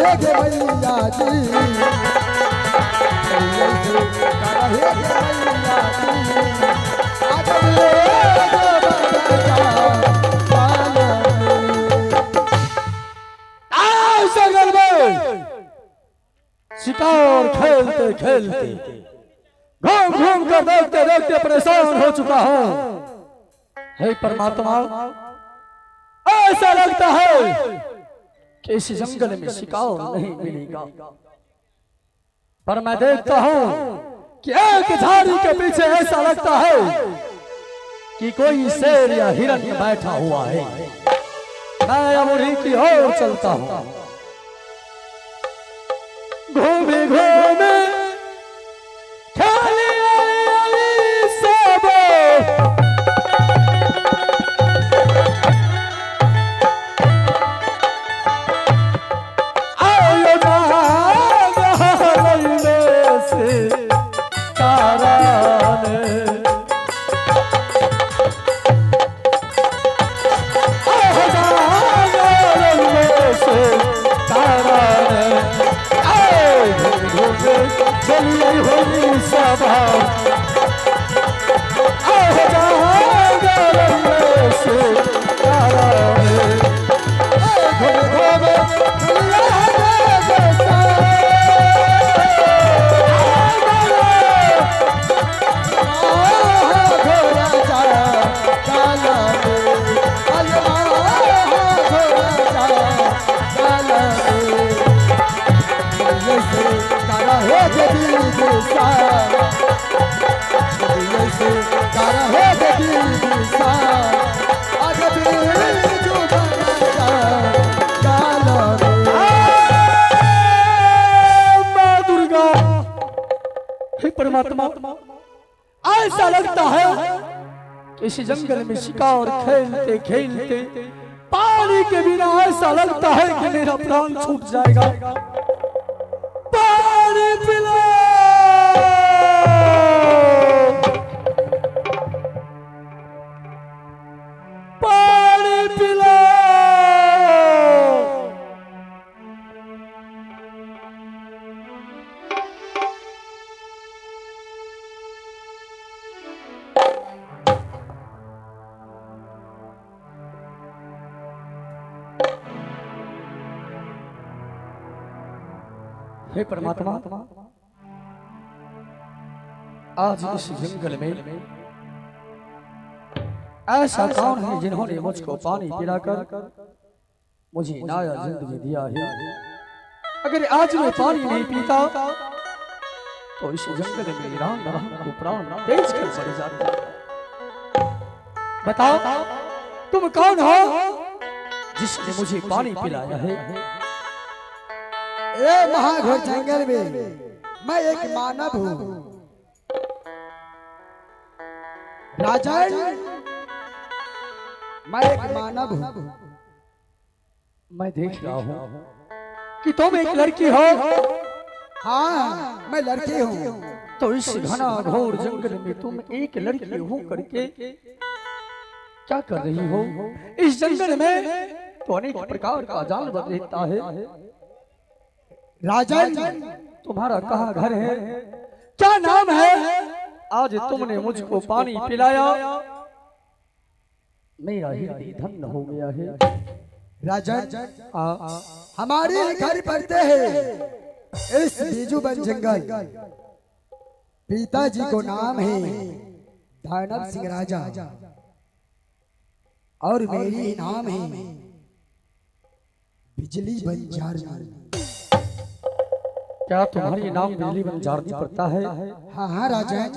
रहे गे मैया जी, ऐसे का रहे गे मैया जी, आज ले गो शिकार खेलते खेलते घूम घूम कर देखते देखते परेशान हो चुका हूं। हे परमात्मा, ऐसा लगता है कि इस जंगल में शिकार नहीं मिलेगा, पर मैं देखता हूं कि एक झाड़ी के पीछे ऐसा लगता है कि कोई शेर या हिरन बैठा हुआ है। मैं अब उन्हीं की ओर चलता हूं। घूमे घूमे खाली सब आयो से तारा चलिए होली सभा से परमात्मा, ऐसा लगता है कि इस जंगल में शिकार खेलते खेलते पानी के बिना ऐसा लगता है कि मेरा प्राण छूट जाएगा। पानी पिला, पानी पिला। हे परमात्मा, आज इस जंगल में ऐसा कौन है जिन्होंने मुझको पानी पिलाकर मुझे नया जिंदगी दिया है। अगर आज मैं पानी नहीं पीता तो इस जंगल में राम राम को प्राण तेज कर पड़ जाता। बताओ, तुम कौन हो जिसने मुझे पानी पिलाया है? ए महाघोर जंगल में मैं एक मानव हूँ। राजन, मैं एक मानव हूँ। मैं देख रहा हूँ कि तुम एक लड़की हो। हाँ, मैं लड़की हूँ। तो इस घना घोर जंगल में तुम एक लड़की हो करके क्या कर रही हो? इस जंगल में तो अनेक प्रकार का जानवर रहता है। राजन, तुम्हारा कहाँ घर है? क्या नाम है? आज तुमने मुझको पानी पिलाया, मेरा हृदय धन्य हो गया है। राजन, हमारे घर पड़ते हैं इस बीजूबन जंगल। पिताजी को नाम है दानव सिंह राजा और मेरी नाम है बिजली बंजारी। क्या तुम्हारी नाम बिजली बंजारी पड़ता है? हाँ हाँ राजन।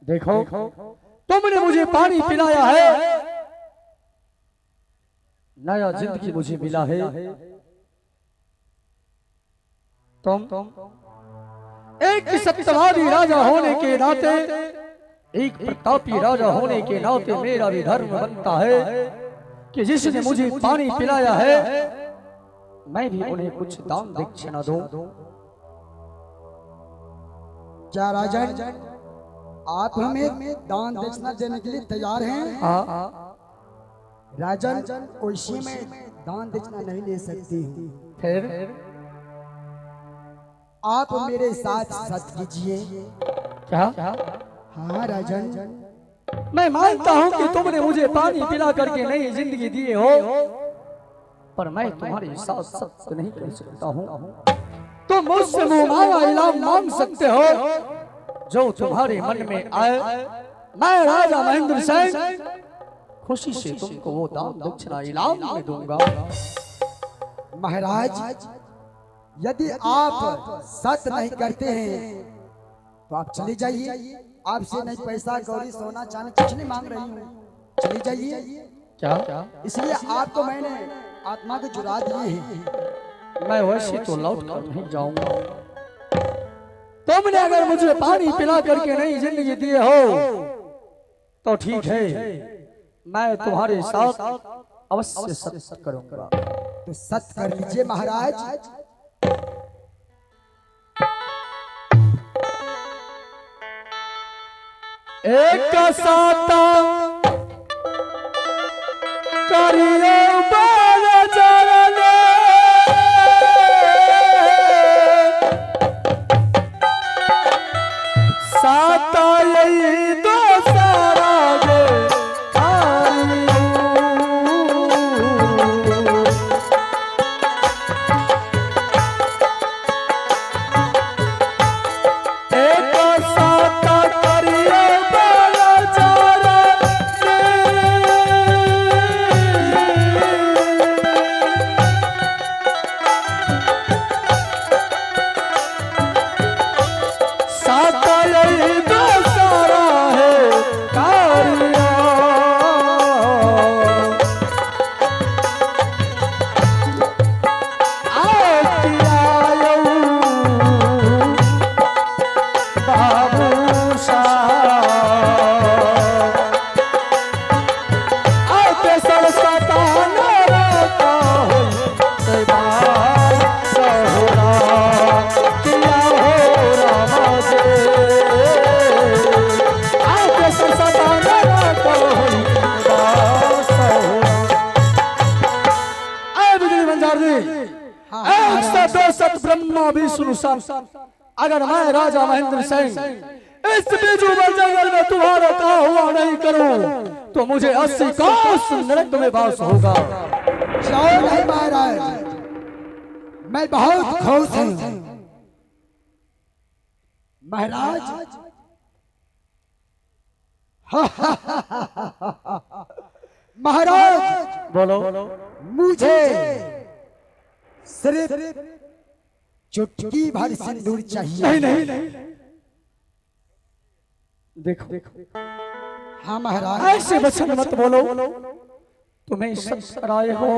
देखो, तुमने मुझे पानी पिलाया है, नया जिंदगी मुझे मिला है। तुम एक सत्यवादी राजा होने के नाते, एक प्रतापी राजा होने के नाते मेरा भी धर्म बनता है कि जिसने मुझे पानी पिलाया है मैं भी उन्हें कुछ दान दक्षिणा दूं। क्या राजन, आप हमें दान दक्षिणा देने के लिए तैयार हैं? हाँ। राजन, कोई में दान दक्षिणा नहीं ले सकती हूँ। फिर आप मेरे साथ सत कीजिए। क्या? हाँ राजन, मैं मानता हूँ कि तुमने मुझे पानी पिला करके नई जिंदगी दी हो, पर मैं तुम्हारे साथ सत्य नहीं कर सकता हूँ। तुम मुझसे मुंह मांगा इनाम मांग सकते हो, जो तुम्हारे मन में आए। मैं राजा महेंद्र सिंह खुशी से तुमको वो दान दक्षिणा इनाम में दूंगा। महाराज यदि आप सत नहीं करते हैं तो आप चले जाइए। आपसे नहीं पैसा गौरी सोना चांदी कुछ नहीं मांग रही हूँ, चले जाइए। क्या? इसलिए आपको मैंने आत्मा को जुड़ा दिए हैं। मैं वैसे तो लौट कर नहीं जाऊंगा। तुमने अगर मुझे पानी पिला करके नई जिंदगी दी हो तो ठीक है, मैं तुम्हारे साथ अवश्य सत्य करूंगा। तो सत्य कर लीजिए महाराज। एक साता करियो बाल चरने, साता यही दो सारा गे एक साता करियो बाल चरने। साता यही दो सारा है कारिया, ब्रह्मा विष्णु सब, अगर मैं राजा महेंद्र सिंह इस बीजू जंगल में तुम्हारा का हुआ नहीं करूं तो मुझे 80 कोस नरक में वास होगा। जाओ नहीं महाराज, मैं बहुत खुश हूं। महाराज महाराज बोलो। मुझे सिर्फ चुटकी भर सिंदूर चाहिए। नहीं। देखो हाँ महाराज, ऐसे वचन मत बोलो। तुम्हें सराय हो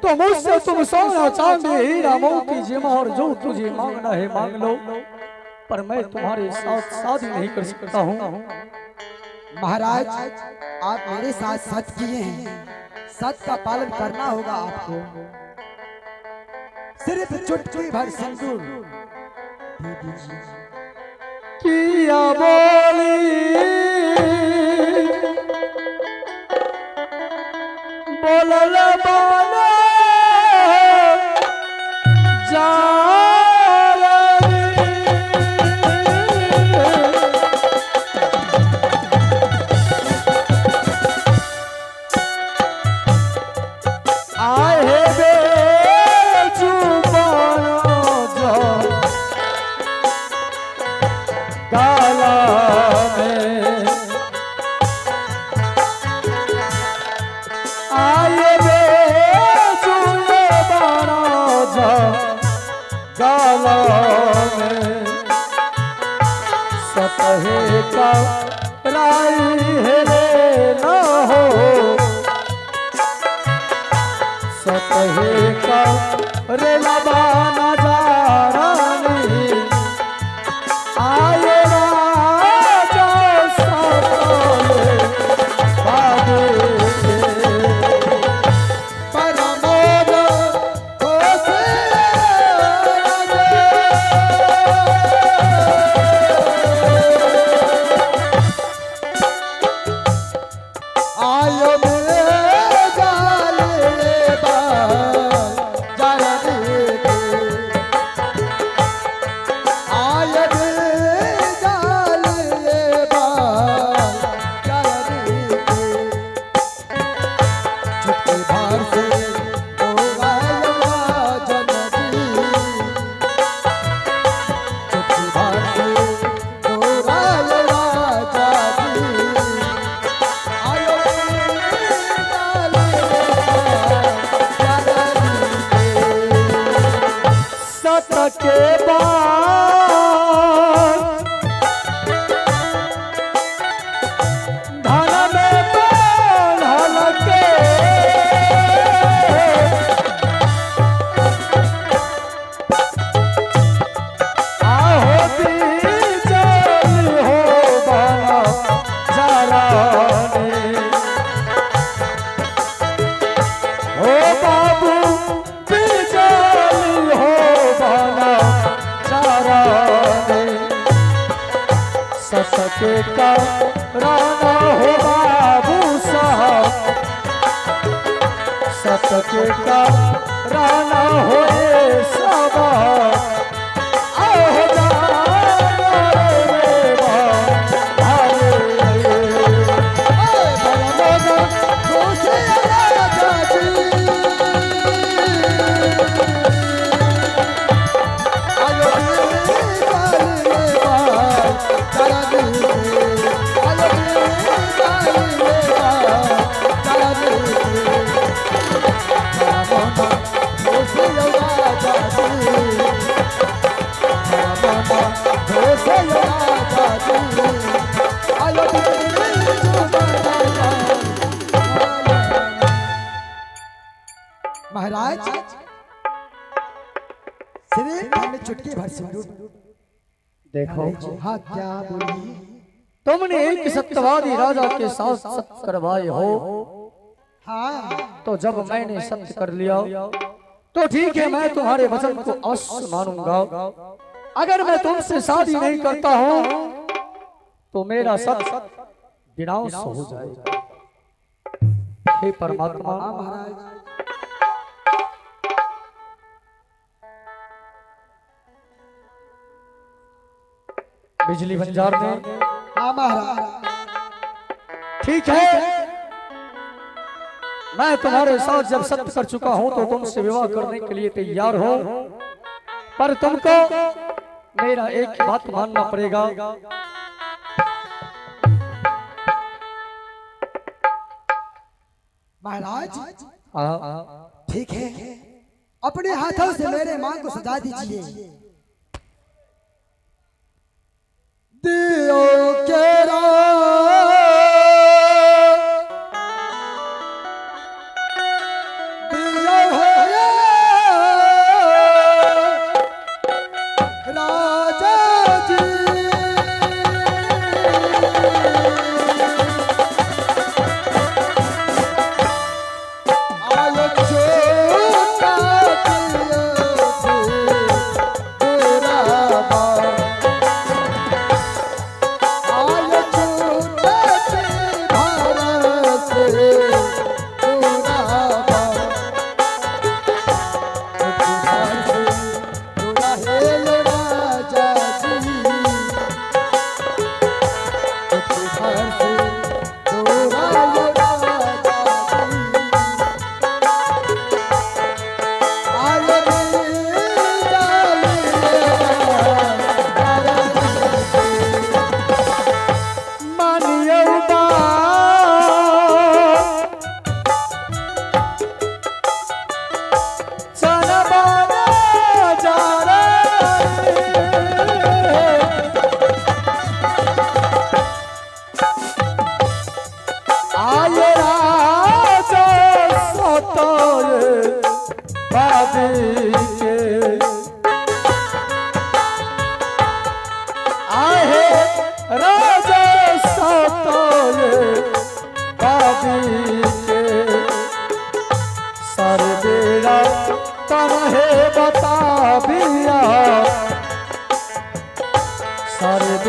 तो मुझसे तुम सोना चांदी हीरा मोती जवाहर जो तुझे मांगना है मांग लो, पर मैं तुम्हारे साथ शादी नहीं कर सकता हूँ। महाराज आप मेरे साथ सत किए हैं, सत का पालन करना होगा आपको। सिर्फ चुटकी भर सिंदूर दे दीजिए। किया बोली बोलल बाला जा सतहे का राई है रे ना हो, सतहे का रे लबाना जारानी आए राजा सतहे बाबू सके का राना हो बाबू साहब, सके का राना हो सब महाराज सिर्फ हमें चुटकी भर सिंदूर। देखो हाँ क्या बोली? तुमने एक सत्यवादी राजा के साथ सत्य करवाए हो, हाँ तो जब मैंने सत्य कर लिया तो ठीक है, मैं तुम्हारे वचन को अवश्य मानूंगा। अगर मैं तुमसे शादी नहीं करता हूँ तो मेरा सत्य विनाश हो जाएगा। हे परमात्मा, महाराज बिजली बंजार ने, हाँ महाराज ठीक है, मैं तुम्हारे साथ जब सत्य कर चुका हूं तो तुमसे विवाह करने के लिए तैयार हो, पर तुमको मेरा एक बात मानना पड़ेगा। महाराज हाँ ठीक है, अपने हाथों से मेरे मां को सजा दीजिए। दियो केरा दियो है राजा जी, आयो छोटा दियो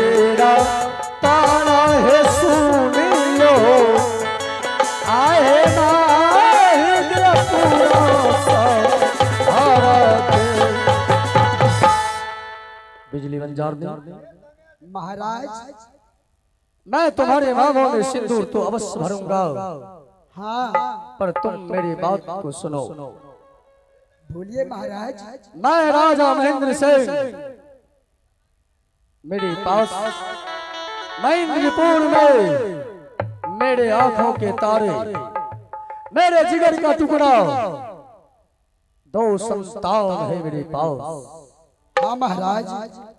तेरा बिजली बंजार दे। महाराज मैं तुम्हारे मांगों में सिंदूर तो अवश्य भरूंगा, हाँ पर तुम मेरी बात को सुनो। बोलिए महाराज। मैं राजा महेंद्र सिंह, मेरे पास महेंद्रपुर में मेरे आंखों के तारे, मेरे जिगर का टुकड़ा, 2 संतान है मेरे पास। हाँ महाराज।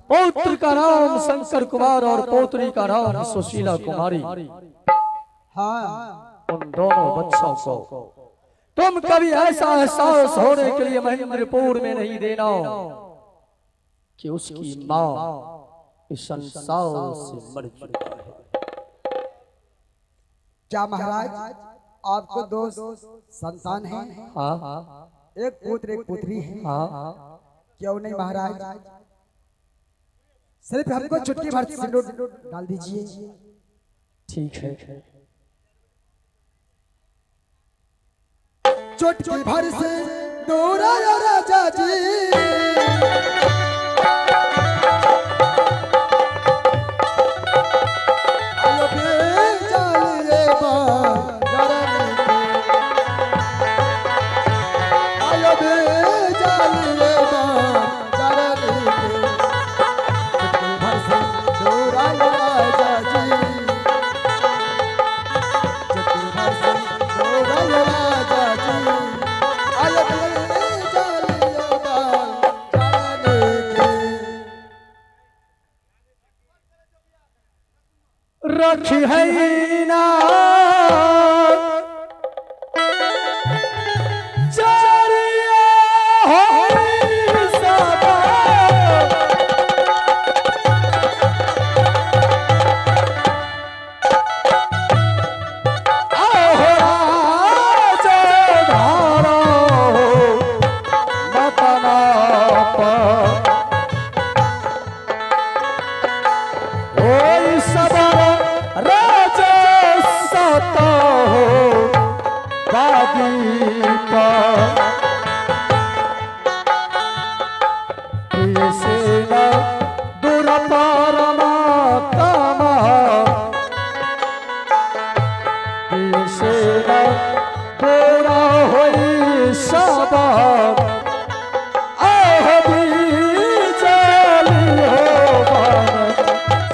पौत्र का नाम शंकर कुमार और पौत्री का नाम सुशीला कुमारी। हाँ उन दोनों बच्चों को तुम कभी ऐसा एहसास होने के लिए महेंद्रपुर में नहीं देना कि उसकी माँ इस संसार से मर चुकी है। क्या महाराज आपको 2 संतान हैं? हाँ एक पुत्र एक पुत्री है। हाँ, क्यों नहीं महाराज, सिर्फ हमको चुटकी भर सिंदूर डाल दीजिए। ठीक है। चुटकी भर सिंदूर आया राजा जी, आयो बेचारे बाजारनी के, आयो बेचारे बाजारनी के, चुटकी भर सिंदूर आया राजा जी, चुटकी भर सिंदूर आया राजा जी, आयो बेचारे बाजारनी के। रखी है ना चरिया होई सबा, आहो राजा धारा मतना पा, ओई सबा राजा सता हो गादी पर, सेना दूर पारमा कामा, सेना दूरा होई सबा, आह बीजाली हो बान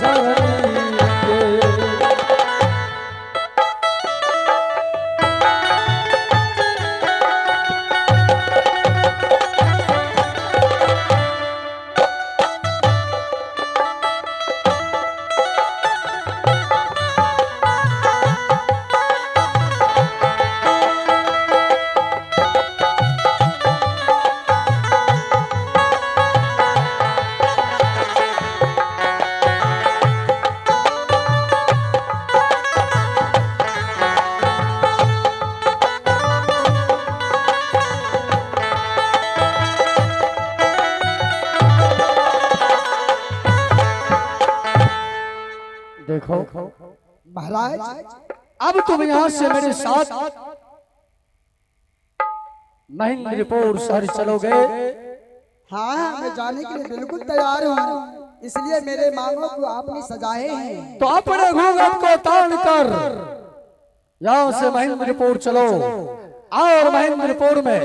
जननी के। देखो महाराज अब तुम यहाँ से मेरे साथ महेंद्रपुर शहर चलोगे। हाँ, मैं जाने के लिए बिल्कुल तैयार हूँ, इसलिए मेरे मांगों को आपने सजाए हैं। तो अपने घूंघट को तान कर यहाँ से महेंद्रपुर चलो, और महेंद्रपुर में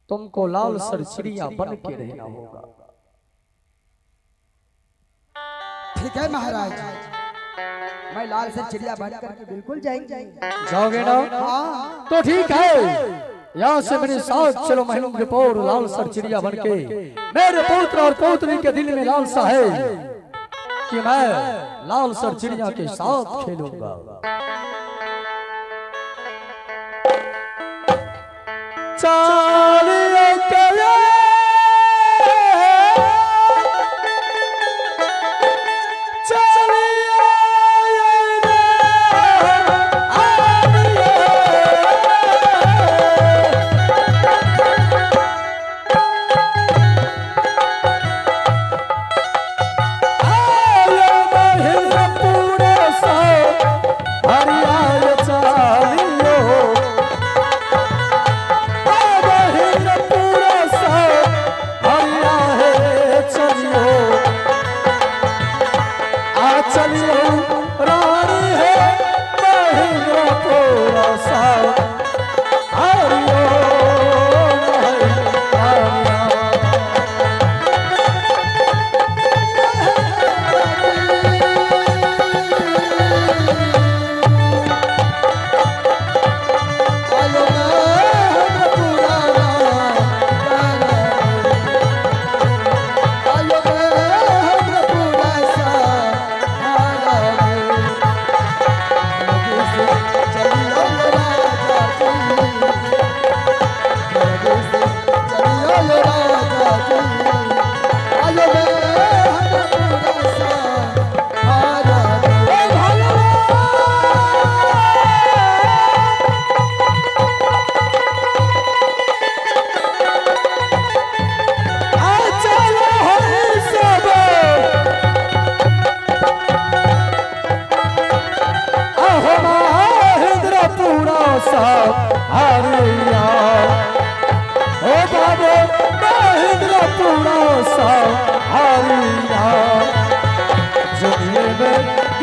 तुमको लाल सर चिड़िया बन के रहना होगा। ठीक है महाराज, मैं लाल से चिड़िया बन करके बिल्कुल जाएंगे। जाओगे ना? हाँ, तो ठीक है, यहाँ से मेरे साथ चलो महेंद्रपुर लाल सर चिड़िया बन के। मेरे पुत्र और पौत्री के दिल में लालसा है कि मैं लाल सर चिड़िया के साथ खेलूंगा। चालियों के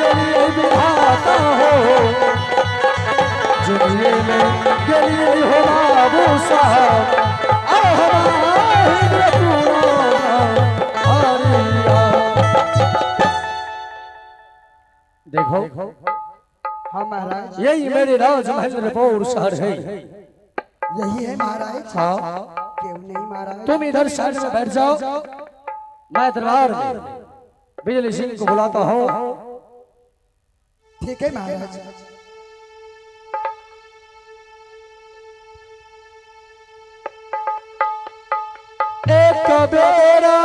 गली विधाता हो जुड़िए में गली हो बाबू साहब देखो हाँ महाराज, यही मेरे राजमहल शहर है। यही है महाराज। हाँ क्यों नहीं महाराज? तुम इधर साइड में बैठ जाओ, मैं दरबार में बिजली सिंह को बुलाता हूँ। ठीक है महाराज। एक बेरा